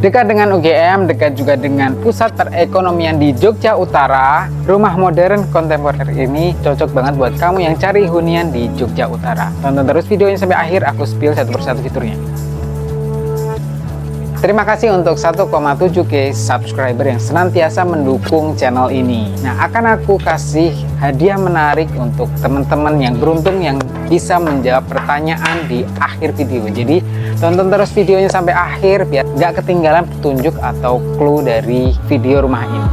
Dekat dengan UGM, dekat juga dengan pusat perekonomian di Jogja Utara, rumah modern kontemporer ini cocok banget buat kamu yang cari hunian di Jogja Utara. Tonton terus videonya sampai akhir, aku spill satu persatu fiturnya. Terima kasih untuk 1,7K subscriber yang senantiasa mendukung channel ini. Nah, akan aku kasih hadiah menarik untuk teman-teman yang beruntung yang bisa menjawab pertanyaan di akhir video. Jadi, tonton terus videonya sampai akhir biar nggak ketinggalan petunjuk atau clue dari video rumah ini.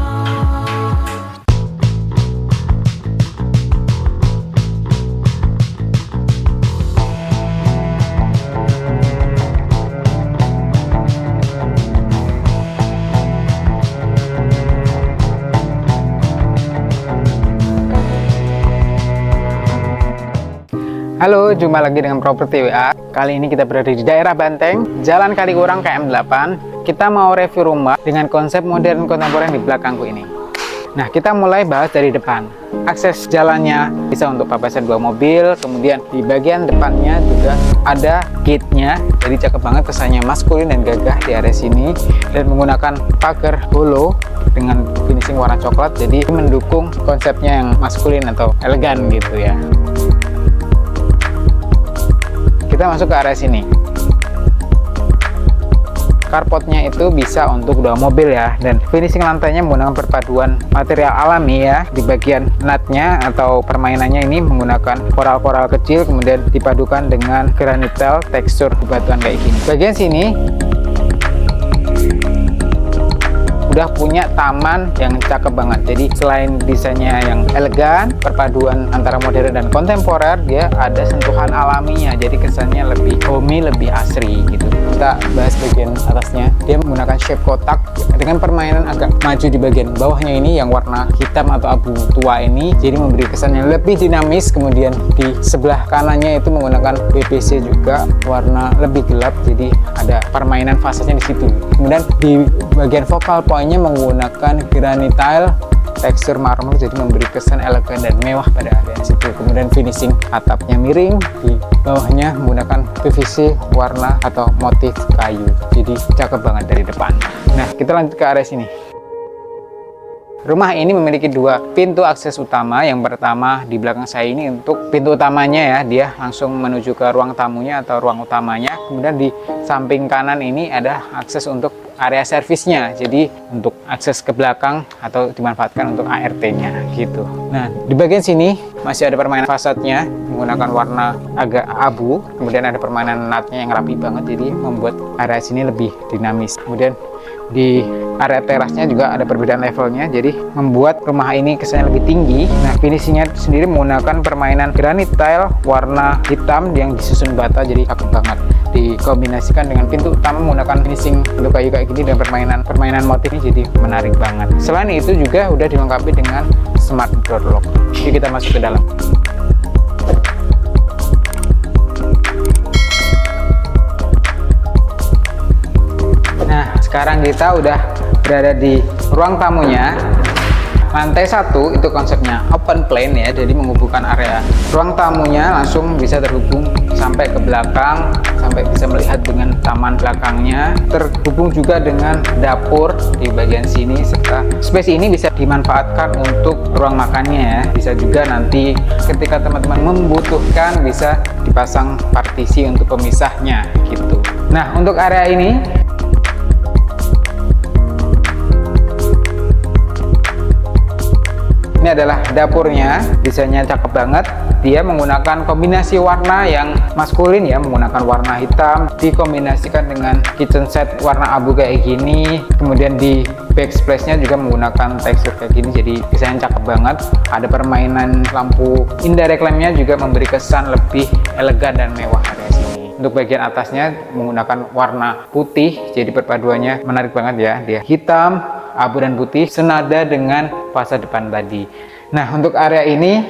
Halo, jumpa lagi dengan Properti WA. Kali ini kita berada di daerah Banteng, Jalan Kaliurang KM 8. Kita mau review rumah dengan konsep modern kontemporer di belakangku ini. Nah, kita mulai bahas dari depan. Akses jalannya bisa untuk papasan 2 mobil, kemudian di bagian depannya juga ada gate-nya. Jadi cakep banget, kesannya maskulin dan gagah di area sini, dan menggunakan pagar holo dengan finishing warna coklat. Jadi mendukung konsepnya yang maskulin atau elegan gitu ya. Kita masuk ke area sini. Carportnya itu bisa untuk 2 mobil ya, dan finishing lantainya menggunakan perpaduan material alami ya. Di bagian nutnya atau permainannya ini menggunakan koral-koral kecil, kemudian dipadukan dengan granit tile tekstur batuan kayak gini. Bagian sini udah punya taman yang cakep banget. Jadi selain desainnya yang elegan, perpaduan antara modern dan kontemporer, dia ada sentuhan alaminya. Jadi kesannya lebih homey, lebih asri gitu. Kita bahas bagian atasnya. Dia menggunakan shape kotak dengan permainan agak maju di bagian bawahnya ini yang warna hitam atau abu tua ini. Jadi memberi kesannya lebih dinamis. Kemudian di sebelah kanannya itu menggunakan PVC juga warna lebih gelap. Jadi ada permainan fasanya di situ. Kemudian di bagian focal point menggunakan granit tile tekstur marmer, jadi memberi kesan elegan dan mewah pada area situ. Kemudian finishing atapnya miring, di bawahnya menggunakan PVC warna atau motif kayu. Jadi cakep banget dari depan. Nah, kita lanjut ke area sini. Rumah ini memiliki 2 pintu akses utama. Yang pertama di belakang saya ini untuk pintu utamanya ya, dia langsung menuju ke ruang tamunya atau ruang utamanya. Kemudian di samping kanan ini ada akses untuk area servisnya, jadi untuk akses ke belakang atau dimanfaatkan untuk ART-nya gitu. Nah, di bagian sini masih ada permainan fasadnya menggunakan warna agak abu, kemudian ada permainan nutnya yang rapi banget, jadi membuat area sini lebih dinamis. Kemudian di area terasnya juga ada perbedaan levelnya, jadi membuat rumah ini kesannya lebih tinggi. Nah, finishingnya sendiri menggunakan permainan granit tile warna hitam yang disusun bata, jadi cakep banget. Dikombinasikan dengan pintu utama menggunakan finishing bentuk kayu kayak gini dan permainan motif ini, jadi menarik banget. Selain itu juga udah dilengkapi dengan smart door lock. Jadi kita masuk ke dalam. Nah, sekarang kita udah berada di ruang tamunya. Lantai 1 itu konsepnya open plan ya, jadi menghubungkan area ruang tamunya langsung bisa terhubung sampai ke belakang, sampai bisa melihat dengan taman belakangnya. Terhubung juga dengan dapur di bagian sini, serta space ini bisa dimanfaatkan untuk ruang makannya ya. Bisa juga nanti ketika teman-teman membutuhkan bisa dipasang partisi untuk pemisahnya gitu. Nah, untuk area ini adalah dapurnya, desainnya cakep banget. Dia menggunakan kombinasi warna yang maskulin ya, menggunakan warna hitam dikombinasikan dengan kitchen set warna abu kayak gini. Kemudian di backsplash-nya juga menggunakan tekstur kayak gini, jadi desainnya cakep banget. Ada permainan lampu indirect lamp-nya juga memberi kesan lebih elegan dan mewah area sini. Untuk bagian atasnya menggunakan warna putih, jadi perpaduannya menarik banget ya. Dia hitam, abu dan putih senada dengan fasad depan tadi. Nah, untuk area ini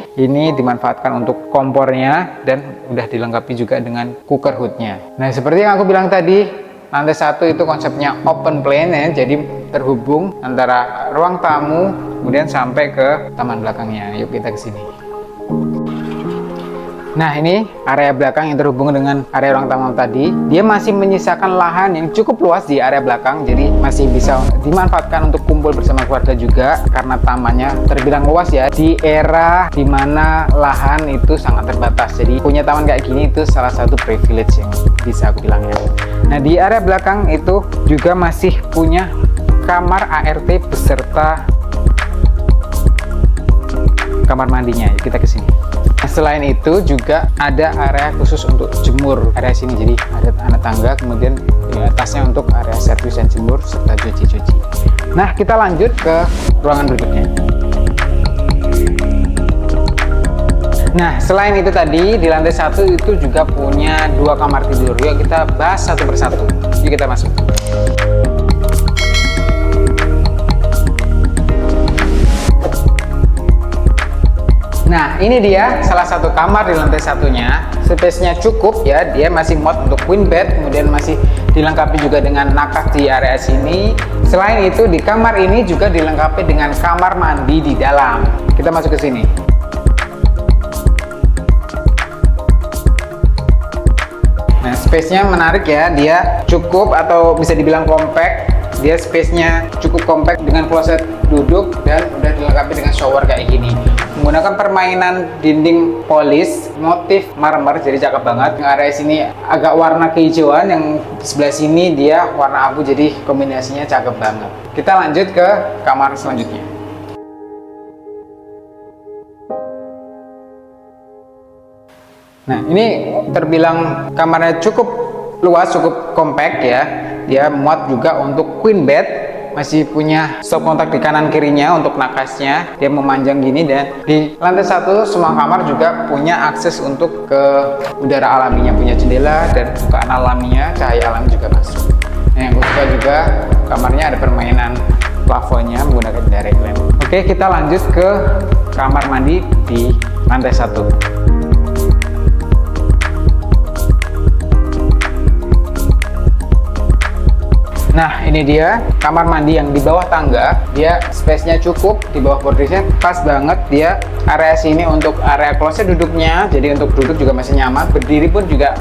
dimanfaatkan untuk kompornya dan udah dilengkapi juga dengan cooker hoodnya. Nah, seperti yang aku bilang tadi, lantai 1 itu konsepnya open plan ya, jadi terhubung antara ruang tamu kemudian sampai ke taman belakangnya. Yuk kita ke sini. Nah, ini area belakang yang terhubung dengan area ruang tamu tadi. Dia masih menyisakan lahan yang cukup luas di area belakang, jadi masih bisa dimanfaatkan untuk kumpul bersama keluarga juga karena tamannya terbilang luas ya. Di era dimana lahan itu sangat terbatas, jadi punya taman kayak gini itu salah satu privilege yang bisa aku bilang ya. Nah, di area belakang itu juga masih punya kamar ART beserta kamar mandinya. Kita ke sini. Selain itu juga ada area khusus untuk jemur area sini, jadi ada anak tangga, kemudian di atasnya untuk area servis dan jemur serta cuci-cuci. Nah, kita lanjut ke ruangan berikutnya. Nah, selain itu tadi di lantai 1 itu juga punya 2 kamar tidur. Yuk kita bahas satu persatu. Yuk kita masuk. Nah, ini dia salah satu kamar di lantai satunya. Space-nya cukup ya, dia masih muat untuk queen bed, kemudian masih dilengkapi juga dengan nakas di area sini. Selain itu, di kamar ini juga dilengkapi dengan kamar mandi di dalam. Kita masuk ke sini. Nah, space-nya menarik ya, dia cukup atau bisa dibilang compact. Dia space-nya cukup compact dengan kloset duduk dan udah dilengkapi dengan shower kayak gini. Menggunakan permainan dinding polis motif marmer, jadi cakep banget. Yang area sini agak warna kehijauan, yang di sebelah sini dia warna abu, jadi kombinasinya cakep banget. Kita lanjut ke kamar selanjutnya. Nah, ini terbilang kamarnya cukup luas, cukup compact ya. Dia muat juga untuk queen bed, masih punya stop kontak di kanan kirinya untuk nakasnya. Dia memanjang gini, dan di lantai 1 semua kamar juga punya akses untuk ke udara alaminya, punya jendela dan bukaan alaminya, cahaya alami juga masuk. Nah, yang gue suka juga kamarnya ada permainan plafonnya menggunakan direct lamp. Oke, kita lanjut ke kamar mandi di lantai 1. Nah, ini dia kamar mandi yang di bawah tangga. Dia space-nya cukup, di bawah bordisnya pas banget. Dia area sini untuk area kloset duduknya, jadi untuk duduk juga masih nyaman. Berdiri pun juga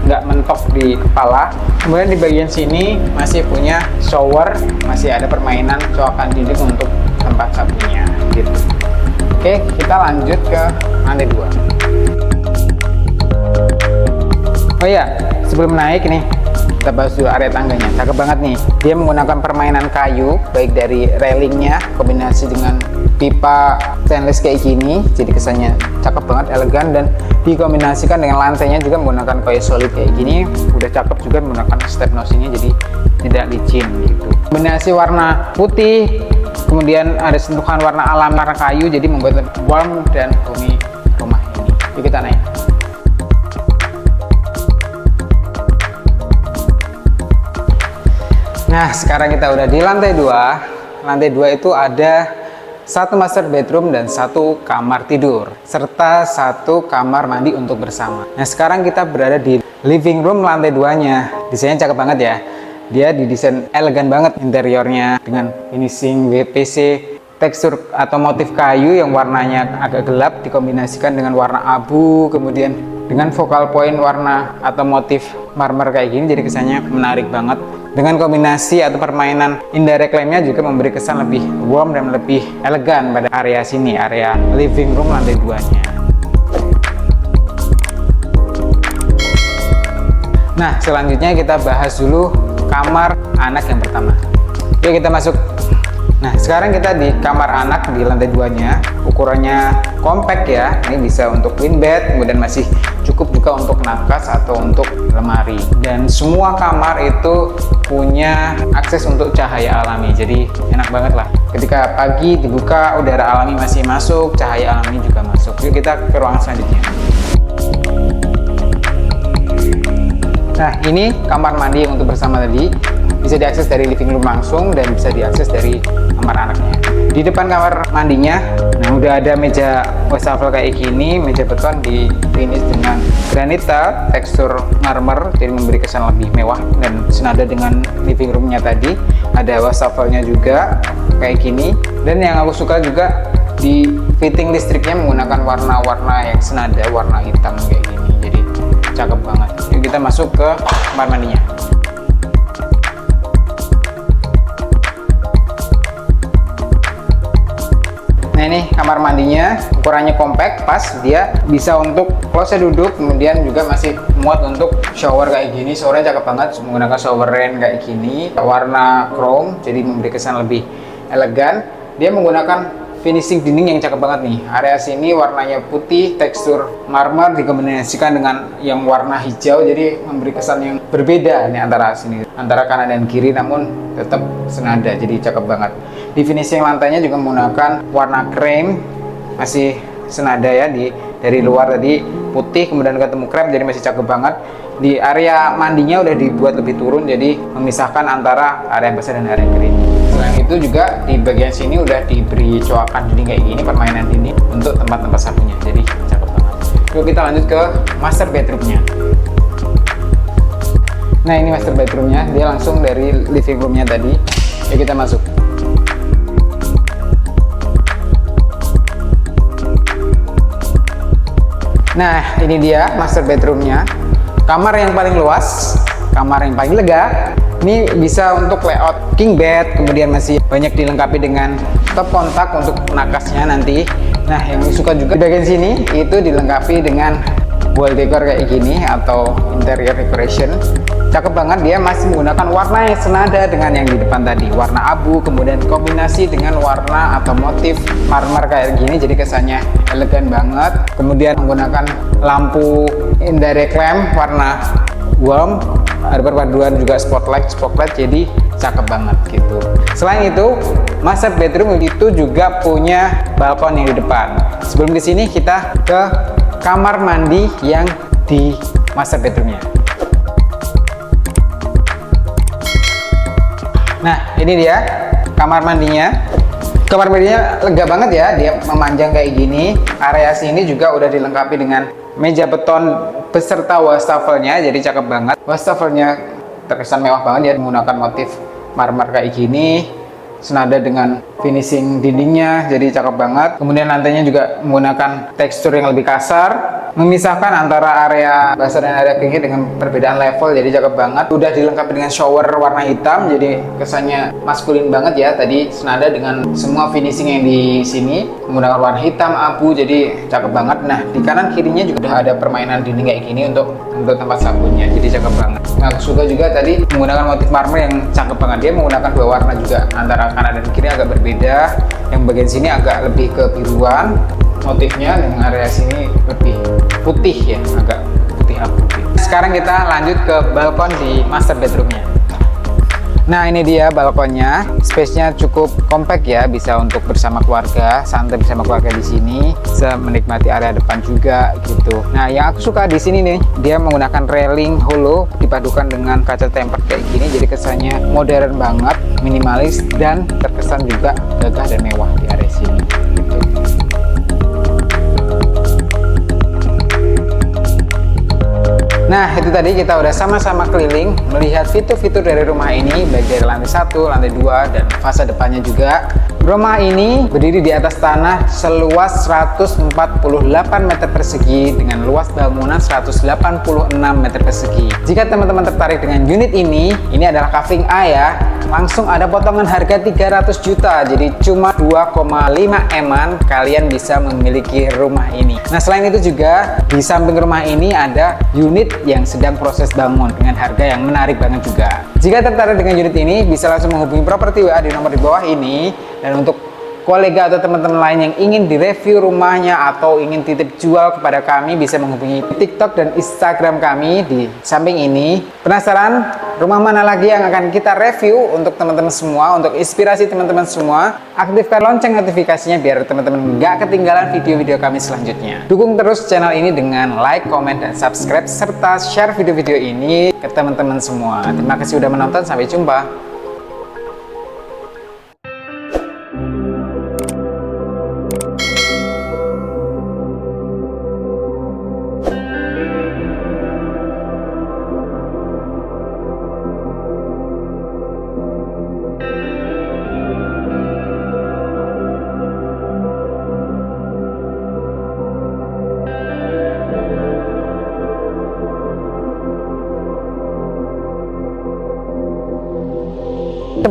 nggak mentok di kepala. Kemudian di bagian sini masih punya shower, masih ada permainan coakan dinding untuk tempat sabunnya gitu. Oke, kita lanjut ke lantai 2. Oh iya, sebelum naik nih, kita bahas dulu area tangganya. Cakep banget nih, dia menggunakan permainan kayu, baik dari railingnya kombinasi dengan pipa stainless kayak gini, jadi kesannya cakep banget, elegan, dan dikombinasikan dengan lantainya juga menggunakan kayu solid kayak gini. Udah cakep juga menggunakan step nosingnya, jadi tidak licin gitu. Kombinasi warna putih, kemudian ada sentuhan warna alam, warna kayu, jadi membuat lebih warm dan homey rumah ini. Yuk kita naik. Nah, sekarang kita udah di lantai 2. Lantai 2 itu ada 1 master bedroom dan 1 kamar tidur, serta 1 kamar mandi untuk bersama. Nah, sekarang kita berada di living room lantai 2-nya. Desainnya cakep banget ya. Dia didesain elegan banget interiornya dengan finishing WPC, tekstur atau motif kayu yang warnanya agak gelap dikombinasikan dengan warna abu, kemudian dengan focal point warna atau motif marmer kayak gini, jadi kesannya menarik banget. Dengan kombinasi atau permainan indirect lamp-nya juga memberi kesan lebih warm dan lebih elegan pada area sini, area living room lantai 2-nya. Nah, selanjutnya kita bahas dulu kamar anak yang pertama. Yuk kita masuk. Nah, sekarang kita di kamar anak di lantai 2-nya. Ukurannya compact ya, ini bisa untuk queen bed, kemudian masih cukup juga untuk nakas atau untuk lemari. Dan semua kamar itu punya akses untuk cahaya alami, jadi enak banget lah. Ketika pagi dibuka, udara alami masih masuk, cahaya alami juga masuk. Yuk kita ke ruangan selanjutnya. Nah, ini kamar mandi yang untuk bersama tadi. Bisa diakses dari living room langsung dan bisa diakses dari kamar anaknya. Di depan kamar mandinya, nah udah ada meja wastafel kayak gini, meja beton di finish dengan granita tekstur marmer, jadi memberi kesan lebih mewah dan senada dengan living roomnya tadi. Ada wastafelnya juga kayak gini, dan yang aku suka juga di fitting listriknya menggunakan warna-warna yang senada, warna hitam kayak gini, jadi cakep banget. Yuk kita masuk ke kamar mandinya. Nah ini kamar mandinya, ukurannya compact, pas, dia bisa untuk closet duduk, kemudian juga masih muat untuk shower kayak gini. Showernya cakep banget, menggunakan shower rain kayak gini, warna chrome, jadi memberi kesan lebih elegan. Dia menggunakan finishing dinding yang cakep banget nih. Area sini warnanya putih, tekstur marmer dikombinasikan dengan yang warna hijau, jadi memberi kesan yang berbeda nih antara sini, antara kanan dan kiri, namun tetap senada, jadi cakep banget. Di finishing lantainya juga menggunakan warna krem, masih senada ya, dari luar tadi putih kemudian ketemu krem, jadi masih cakep banget. Di area mandinya udah dibuat lebih turun, jadi memisahkan antara area besar dan area kecil. Selain itu juga di bagian sini udah diberi coakan dinding kayak gini, permainan dinding untuk tempat-tempat sabunnya, jadi cakep banget. Yuk kita lanjut ke master bedroomnya. Nah ini master bedroomnya, dia langsung dari living roomnya tadi. Yuk kita masuk. Nah ini dia master bedroomnya, kamar yang paling luas, kamar yang paling lega. Ini bisa untuk layout king bed, kemudian masih banyak dilengkapi dengan top kontak untuk nakasnya nanti. Nah yang suka juga di bagian sini itu dilengkapi dengan wall decor kayak gini atau interior decoration. Cakep banget, dia masih menggunakan warna yang senada dengan yang di depan tadi, warna abu, kemudian kombinasi dengan warna atau motif marmer kayak gini, jadi kesannya elegan banget. Kemudian menggunakan lampu indirect lamp warna warm, ada perpaduan juga spotlight, jadi cakep banget gitu. Selain itu, master bedroom itu juga punya balkon yang di depan. Sebelum di sini kita ke kamar mandi yang di master bedroomnya. Nah ini dia kamar mandinya. Kamar mandinya lega banget ya, dia memanjang kayak gini. Area sini juga udah dilengkapi dengan meja beton beserta wastafelnya, jadi cakep banget. Wastafelnya terkesan mewah banget ya, menggunakan motif marmer kayak gini, senada dengan finishing dindingnya, jadi cakep banget. Kemudian lantainya juga menggunakan tekstur yang lebih kasar, memisahkan antara area basah dan area keringnya dengan perbedaan level, jadi cakep banget. Udah dilengkapi dengan shower warna hitam, jadi kesannya maskulin banget ya. Tadi senada dengan semua finishing yang di sini menggunakan warna hitam, abu, jadi cakep banget. Nah di kanan kirinya juga udah ada permainan dinding kayak gini untuk tempat sabunnya, jadi cakep banget. Nah aku suka juga tadi menggunakan motif marmer yang cakep banget. Dia menggunakan dua warna juga, antara kanan dan kiri agak berbeda. Yang bagian sini agak lebih kebiruan motifnya, dengan area sini lebih putih ya, agak putih abu. Sekarang kita lanjut ke balkon di master bedroomnya. Nah ini dia balkonnya, space-nya cukup compact ya, bisa untuk bersama keluarga, santai bersama keluarga di sini, bisa menikmati area depan juga gitu. Nah yang aku suka di sini nih, dia menggunakan railing hollow dipadukan dengan kaca tempered kayak gini, jadi kesannya modern banget, minimalis dan terkesan juga gagah dan mewah di area sini gitu. Nah itu tadi kita udah sama-sama keliling melihat fitur-fitur dari rumah ini, baik dari lantai 1, lantai 2, dan fasa depannya juga. Rumah ini berdiri di atas tanah seluas 148 meter persegi dengan luas bangunan 186 meter persegi. Jika teman-teman tertarik dengan unit ini adalah kaving A ya, langsung ada potongan harga 300 juta, jadi cuma 2,5 M-an kalian bisa memiliki rumah ini. Nah selain itu juga di samping rumah ini ada unit yang sedang proses bangun dengan harga yang menarik banget juga. Jika tertarik dengan unit ini, bisa langsung menghubungi Properti WA di nomor di bawah ini. Dan untuk kolega atau teman-teman lain yang ingin direview rumahnya atau ingin titip jual kepada kami, bisa menghubungi TikTok dan Instagram kami di samping ini. Penasaran rumah mana lagi yang akan kita review untuk teman-teman semua, untuk inspirasi teman-teman semua? Aktifkan lonceng notifikasinya biar teman-teman nggak ketinggalan video-video kami selanjutnya. Dukung terus channel ini dengan like, comment, dan subscribe, serta share video-video ini ke teman-teman semua. Terima kasih sudah menonton, sampai jumpa.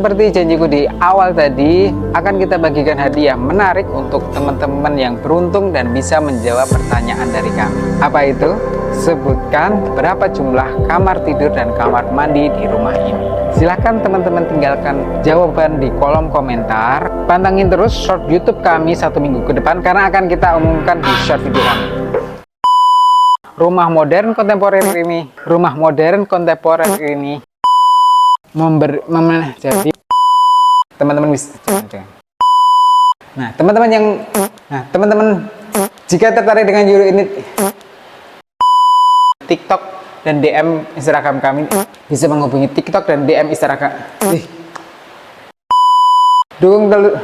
seperti janjiku di awal tadi, akan kita bagikan hadiah menarik untuk teman-teman yang beruntung dan bisa menjawab pertanyaan dari kami. Apa itu? Sebutkan berapa jumlah kamar tidur dan kamar mandi di rumah ini. Silahkan teman-teman tinggalkan jawaban di kolom komentar. Pantengin terus short YouTube kami 1 minggu ke depan karena akan kita umumkan di short video kami. Rumah modern kontemporer ini jadi teman-teman bisa. Nah, teman-teman jika tertarik dengan unit TikTok dan DM Instagram kami, bisa menghubungi TikTok dan DM Instagram. Dukung dulu.